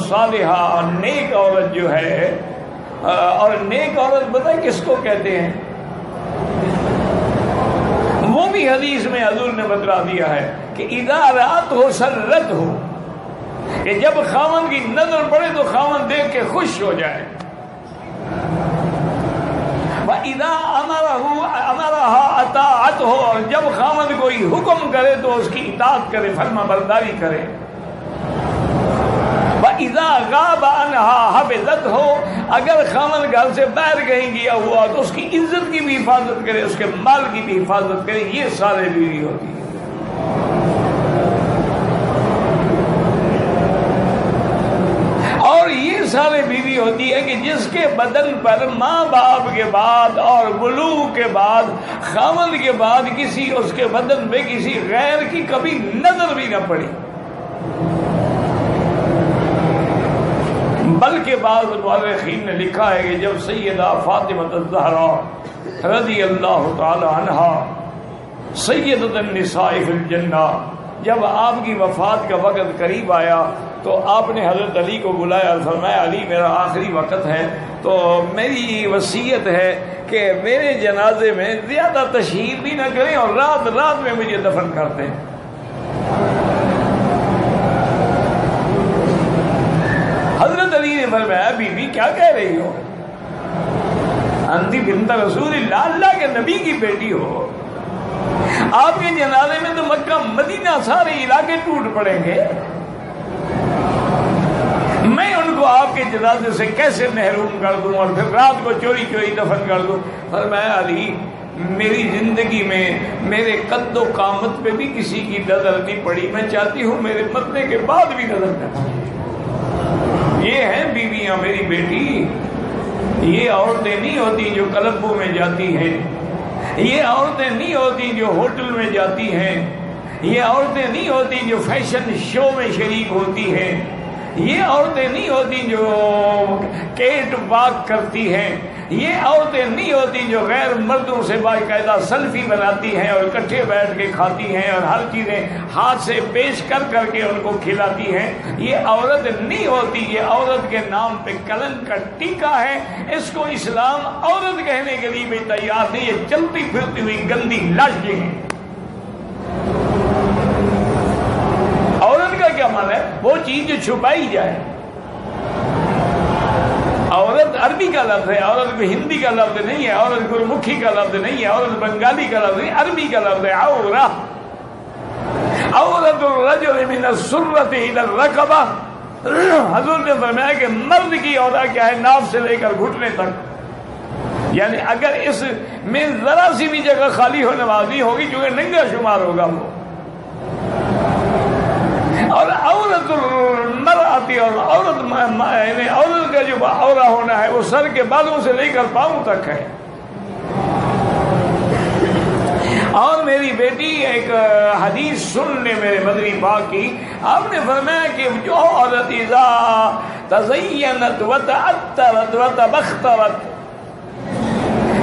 صالحہ، نیک عورت جو ہے، اور نیک عورت پتہ کس کو کہتے ہیں؟ وہ بھی حدیث میں حضور نے بتلا دیا ہے کہ اذا رات ہو سرت ہو، کہ جب خاوند کی نظر پڑے تو خاوند دیکھ کے خوش ہو جائے. وَإِذَا أَمَرَهَا أَطَاعَتْهُ، اور جب خاوند کوئی حکم کرے تو اس کی اطاعت کرے، فرما برداری کرے. وَإِذَا غَابَ عَنْهَا حَفِظَتْهُ، اگر خاوند گھر سے باہر کہیں گیا ہوا تو اس کی عزت کی بھی حفاظت کرے، اس کے مال کی بھی حفاظت کرے. یہ سارے بیوی ہوتی ہے. اور یہ سارے بیوی ہوتی ہے کہ جس کے بدن پر ماں باپ کے بعد اور بلوغ کے بعد، خاوند کے بعد کسی اس کے بدن پہ کسی غیر کی کبھی نظر بھی نہ پڑی. بلکہ بعض مورخین نے لکھا ہے کہ جب سیدہ فاطمہ الزہرا رضی اللہ تعالی عنہا سیدۃ النساء فی الجنہ، جب آپ کی وفات کا وقت قریب آیا تو آپ نے حضرت علی کو بلایا اور فرمایا علی میرا آخری وقت ہے تو میری وصیت ہے کہ میرے جنازے میں زیادہ تشہیر بھی نہ کریں اور رات رات میں مجھے دفن کر دیں. حضرت علی نے فرمایا بی بی کیا کہہ رہی ہو؟ انتی بنت رسول اللہ، اللہ کے نبی کی بیٹی ہو. آپ کے جنازے میں تو مکہ مدینہ سارے علاقے ٹوٹ پڑیں گے، میں ان کو آپ کے جنازے سے کیسے محروم کر دوں اور پھر رات کو چوری چوری دفن کر دوں؟ فرمایا علی میری زندگی میں میرے قد و قامت پہ بھی کسی کی نظر نہیں پڑی، میں چاہتی ہوں میرے مرنے کے بعد بھی نظر نہ پڑے. یہ ہیں بیویاں میری بیٹی. یہ عورتیں نہیں ہوتی جو کلبوں میں جاتی ہیں، یہ عورتیں نہیں ہوتی جو ہوٹل میں جاتی ہیں، یہ عورتیں نہیں ہوتی جو فیشن شو میں شریک ہوتی ہیں، یہ عورتیں نہیں ہوتی جو کیٹ واک کرتی ہیں، یہ عورتیں نہیں ہوتی جو غیر مردوں سے باقاعدہ سیلفی بناتی ہیں اور اکٹھے بیٹھ کے کھاتی ہیں اور ہر چیزیں ہاتھ سے پیش کر کر کے ان کو کھلاتی ہیں. یہ عورت نہیں ہوتی. یہ عورت کے نام پہ کلنک کا ٹیکا ہے. اس کو اسلام عورت کہنے کے لیے بھی تیار نہیں. یہ چلتی پھرتی ہوئی گندی لاشیں ہیں. عورت کا کیا معنی ہے؟ وہ چیز جو چھپائی جائے. عورت عربی کا لفظ ہے، عورت کو ہندی کا لفظ نہیں ہے، عورت گرمکھی کا لفظ نہیں ہے، عورت بنگالی کا لفظ نہیں، عربی کا لفظ ہے. عورہ، عورت الرجل من السرۃ الی الرقبہ. حضور نے فرمایا کہ مرد کی عورت کیا ہے؟ ناف سے لے کر گھٹنے تک. یعنی اگر اس میں ذرا سی بھی جگہ خالی ہونے والی ہوگی کیونکہ ننگا شمار ہوگا وہ. اور عورت المرأتی، اور عورت کا جو عورہ ہونا ہے وہ سر کے بالوں سے لے کر پاؤں تک ہے. اور میری بیٹی ایک حدیث سن لے میرے مدنی پاک کی. آپ نے فرمایا کہ جو عورت اذا تزینت وتعطرت وتبخترت،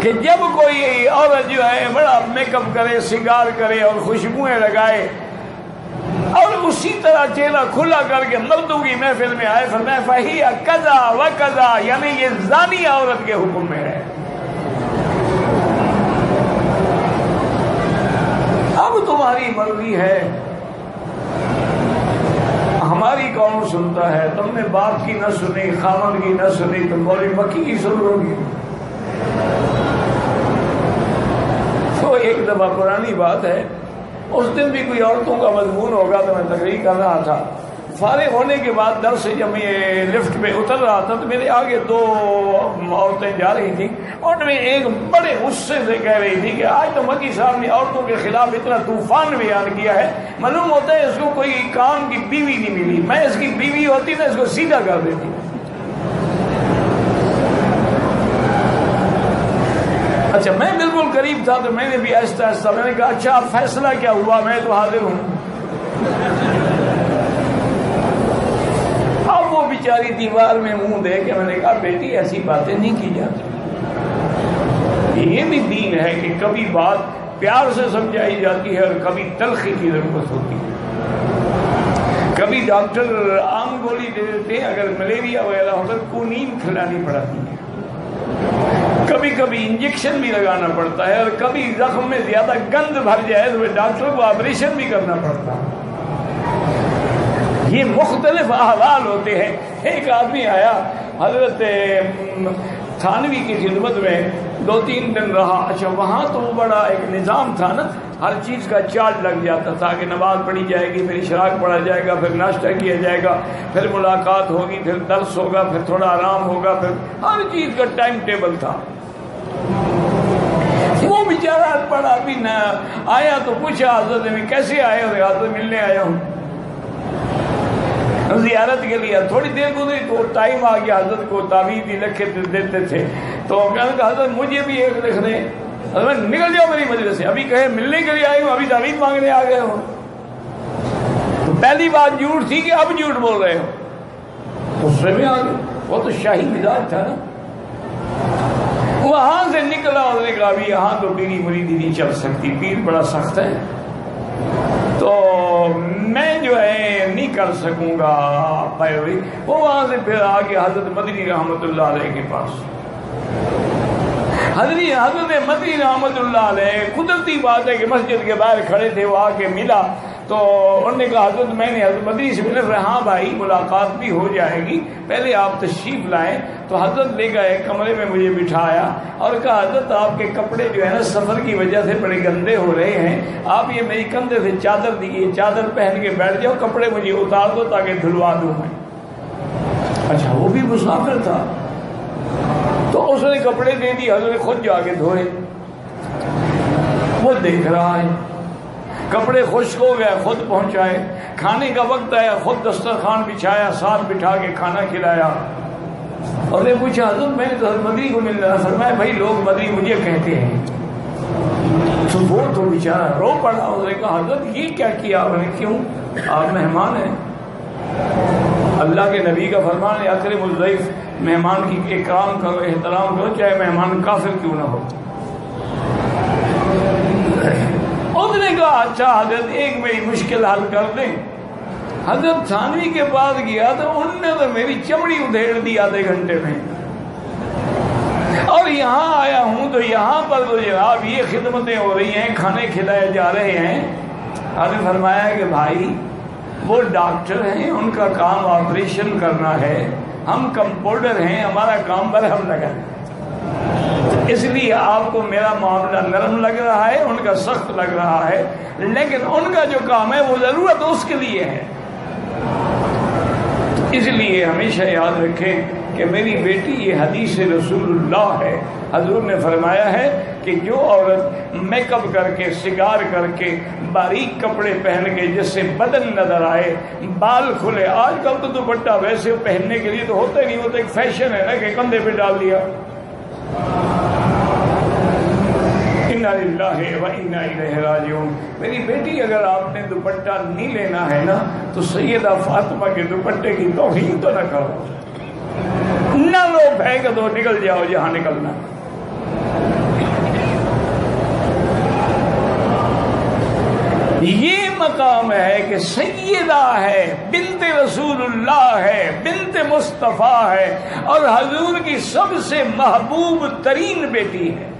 کہ جب کوئی عورت جو ہے بڑا میک اپ کرے، سنگار کرے اور خوشبوئیں لگائے اور اسی طرح چہرہ کھلا کر کے مردوں کی محفل میں آئے، فرمایا فہی کذا و کذا، یعنی یہ زانی عورت کے حکم میں ہے. اب تمہاری مرضی ہے، ہماری کون سنتا ہے؟ تم نے باپ کی نہ سنی، خامد کی نہ سنی، تم مولوی مکی کی سن لو گی. تو ایک دفعہ پرانی بات ہے، اس دن بھی کوئی عورتوں کا مضمون ہوگا تو میں تقریر کر رہا تھا. فارغ ہونے کے بعد در سے جب میں لفٹ پہ اتر رہا تھا تو میرے آگے دو عورتیں جا رہی تھیں اور میں ایک بڑے غصے سے کہہ رہی تھی کہ آج تو مکی صاحب نے عورتوں کے خلاف اتنا طوفان بیان کیا ہے، معلوم ہوتا ہے اس کو کوئی کام کی بیوی نہیں ملی. میں اس کی بیوی ہوتی نا اس کو سیدھا کر دیتی. اچھا میں بالکل قریب تھا تو میں نے بھی آہستہ آہستہ میں نے کہا اچھا فیصلہ کیا ہوا؟ میں تو حاضر ہوں. اب وہ بیچاری دیوار میں منہ دے کے میں نے کہا بیٹی ایسی باتیں نہیں کی جاتی. یہ بھی دین ہے کہ کبھی بات پیار سے سمجھائی جاتی ہے اور کبھی تلخی کی ضرورت ہوتی ہے. کبھی ڈاکٹر عام گولی دے دیتے ہیں، اگر ملیریا وغیرہ ہو کر کونین کھلانی پڑتی ہے، کبھی کبھی انجیکشن بھی لگانا پڑتا ہے، اور کبھی زخم میں زیادہ گند بھر جائے تو ڈاکٹر کو آپریشن بھی کرنا پڑتا ہے۔ یہ مختلف احوال ہوتے ہیں۔ ایک آدمی آیا حضرت تھانوی کی خدمت میں 2-3 دن رہا۔ اچھا وہاں تو بڑا ایک نظام تھا نا، ہر چیز کا چارٹ لگ جاتا تھا کہ نماز پڑھی جائے گی، پھر اشراق پڑھا جائے گا، پھر ناشتہ کیا جائے گا، پھر ملاقات ہوگی، پھر درس ہوگا، پھر تھوڑا آرام ہوگا، پھر ہر چیز کا ٹائم ٹیبل تھا۔ وہ بیچارہ پڑھا بھی نہ آیا تو پوچھا حضرت میں کیسے آئے ہو؟ حضرت ملنے آیا ہوں، زیارت کے لیے۔ تھوڑی دیر گزری تو ٹائم آ گیا، حضرت کو تعویذ ہی لکھ کے دیتے تھے، تو کہنے کا حضرت مجھے بھی ایک لکھ دیں۔ حضرت نکل جاؤ میری مجلس سے، ابھی کہے ملنے کے لیے آئی ہوں، ابھی تعویذ مانگنے آ گئے ہو۔ تو پہلی بات جھوٹ تھی کہ اب جھوٹ بول رہے ہو، غصے میں آ گئے۔ وہ تو شاہی مزاج تھا نا۔ وہاں سے نکلا اور نے کہا بھی یہاں تو میری مریدی نہیں چل سکتی، پیر بڑا سخت ہے، تو میں جو ہے نہیں کر سکوں گا پیروی۔ وہ وہاں سے پھر آ کے حضرت مدنی رحمت اللہ علیہ کے پاس۔ حضرت مدنی رحمت اللہ علیہ، قدرتی بات ہے کہ مسجد کے باہر کھڑے تھے، وہ آ کے ملا تو انہوں نے کہا حضرت میں نے حضرت مدنی سے ملا۔ ہاں بھائی ملاقات بھی ہو جائے گی، پہلے آپ تشریف لائیں۔ تو حضرت لے گئے کمرے میں، مجھے بٹھایا اور کہا حضرت آپ کے کپڑے جو ہے نا سفر کی وجہ سے بڑے گندے ہو رہے ہیں، آپ یہ میری کندھے سے چادر دیجیے، چادر پہن کے بیٹھ جاؤ، کپڑے مجھے اتار دو تاکہ دھلوا دوں میں۔ اچھا وہ بھی مسافر تھا، تو اس نے کپڑے دے دی، حضرت خود جا کے دھوئے۔ وہ دیکھ رہا ہے کپڑے خشک ہو گئے، خود پہنچائے۔ کھانے کا وقت آیا، خود دسترخوان بچھایا، ساتھ بٹھا کے کھانا کھلایا۔ اور نے پوچھا حضرت میں نے تو مدنی کو مل رہا، فرمایا بھائی لوگ مدنی مجھے کہتے ہیں۔ تو وہ تو بیچارہ رو پڑا۔ اس نے کہا حضرت یہ کیا کیا آپ نے؟ کیوں؟ آپ مہمان ہیں، اللہ کے نبی کا فرمان ہے اکرم الضیف، مہمان کی اکرام کرو، احترام کرو، چاہے مہمان کافر کیوں نہ ہو۔ اس نے کہا اچھا حضرت ایک میری مشکل حل کر دیں۔ حضرت تھانوی کے پاس گیا تو انہوں نے تو میری چمڑی ادھیڑ دی آدھے گھنٹے میں، اور یہاں آیا ہوں تو یہاں پر تو جناب یہ خدمتیں ہو رہی ہیں، کھانے کھلائے جا رہے ہیں۔ آپ نے فرمایا کہ بھائی وہ ڈاکٹر ہیں، ان کا کام آپریشن کرنا ہے، ہم کمپاؤنڈر ہیں، ہمارا کام برہم لگا ہے، اس لیے آپ کو میرا معاملہ نرم لگ رہا ہے، ان کا سخت لگ رہا ہے، لیکن ان کا جو کام ہے وہ ضرورت اس کے لیے ہے۔ اس لیے ہمیشہ یاد رکھیں کہ میری بیٹی یہ حدیث رسول اللہ ہے۔ حضور نے فرمایا ہے کہ جو عورت میک اپ کر کے، سگار کر کے، باریک کپڑے پہن کے، جس سے بدن نظر آئے، بال کھلے، آج کل تو دوپٹہ ویسے پہننے کے لیے تو ہوتا ہی نہیں، وہ تو ایک فیشن ہے نا کہ کندھے پہ ڈال دیا۔ انا للہ و انا الیہ راجعون۔ میری بیٹی اگر آپ نے دوپٹہ نہیں لینا ہے نا تو سیدہ فاطمہ کے دوپٹے کی توہین تو نہ کرو، نہ لو، پھینک دو، نکل جاؤ جہاں نکلنا۔ یہ مقام ہے کہ سیدہ ہے، بنت رسول اللہ ہے، بنت مصطفیٰ ہے، اور حضور کی سب سے محبوب ترین بیٹی ہے،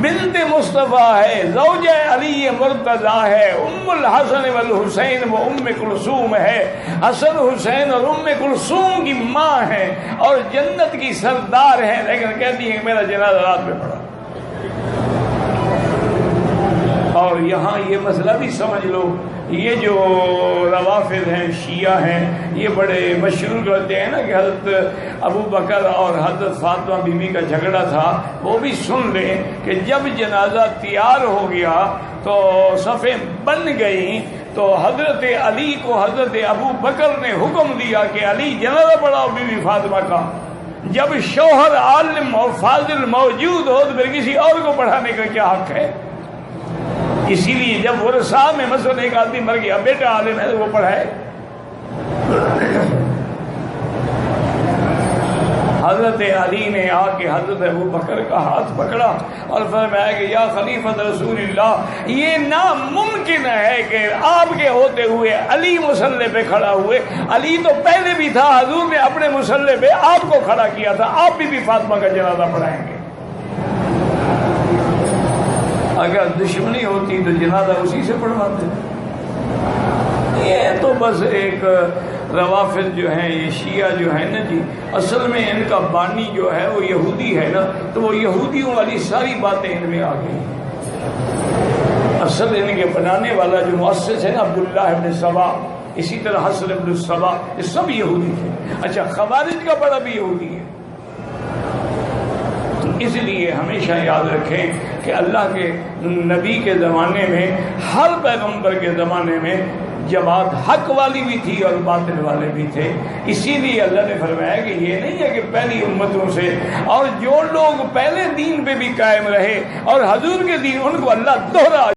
بنت مصطفیٰ ہے، زوجہ علی مرتضیٰ ہے، ام الحسن والحسین و ام کلثوم ہے، حسن حسین اور ام کلثوم کی ماں ہے، اور جنت کی سردار ہے، لیکن کہتی ہے میرا جنازہ رات میں پڑا۔ اور یہاں یہ مسئلہ بھی سمجھ لو، یہ جو روافض ہیں، شیعہ ہیں، یہ بڑے مشہور کرتے ہیں نا کہ حضرت ابو بکر اور حضرت فاطمہ بی بی کا جھگڑا تھا۔ وہ بھی سن لیں کہ جب جنازہ تیار ہو گیا تو صفیں بن گئیں، تو حضرت علی کو حضرت ابو بکر نے حکم دیا کہ علی جنازہ پڑھاؤ بی بی فاطمہ کا۔ جب شوہر عالم اور فاضل موجود ہو تو پھر کسی اور کو پڑھانے کا کیا حق ہے؟ اسی لیے جب ورثہ میں مثلا ایک آدمی مر گیا، بیٹا عالم ہے تو وہ پڑھائے۔ حضرت علی نے آ کے حضرت ابوبکر کا ہاتھ پکڑا اور فرمایا کہ یا خلیفۃ رسول اللہ، یہ ناممکن ہے کہ آپ کے ہوتے ہوئے علی مصلی پہ کھڑا ہوئے، علی تو پہلے بھی تھا، حضور نے اپنے مصلی پہ آپ کو کھڑا کیا تھا، آپ بھی فاطمہ کا جنازہ پڑھائیں گے؟ اگر دشمنی ہوتی تو جنازہ اسی سے پڑھواتے۔ یہ تو بس ایک روافض جو ہیں، یہ شیعہ جو ہیں نا جی، اصل میں ان کا بانی جو ہے وہ یہودی ہے نا، تو وہ یہودیوں والی ساری باتیں ان میں آ گئی۔ اصل ان کے بنانے والا جو مؤسس ہے نا عبداللہ ابن سبا، اسی طرح حسن ابن سبا، یہ سب یہودی تھے۔ اچھا، خوارج کا بڑا بھی یہودی ہے۔ اس لیے ہمیشہ یاد رکھیں کہ اللہ کے نبی کے زمانے میں، ہر پیغمبر کے زمانے میں جماعت حق والی بھی تھی اور باطل والے بھی تھے۔ اسی لیے اللہ نے فرمایا کہ یہ نہیں ہے کہ پہلی امتوں سے، اور جو لوگ پہلے دین پہ بھی قائم رہے اور حضور کے دین، ان کو اللہ دوہرا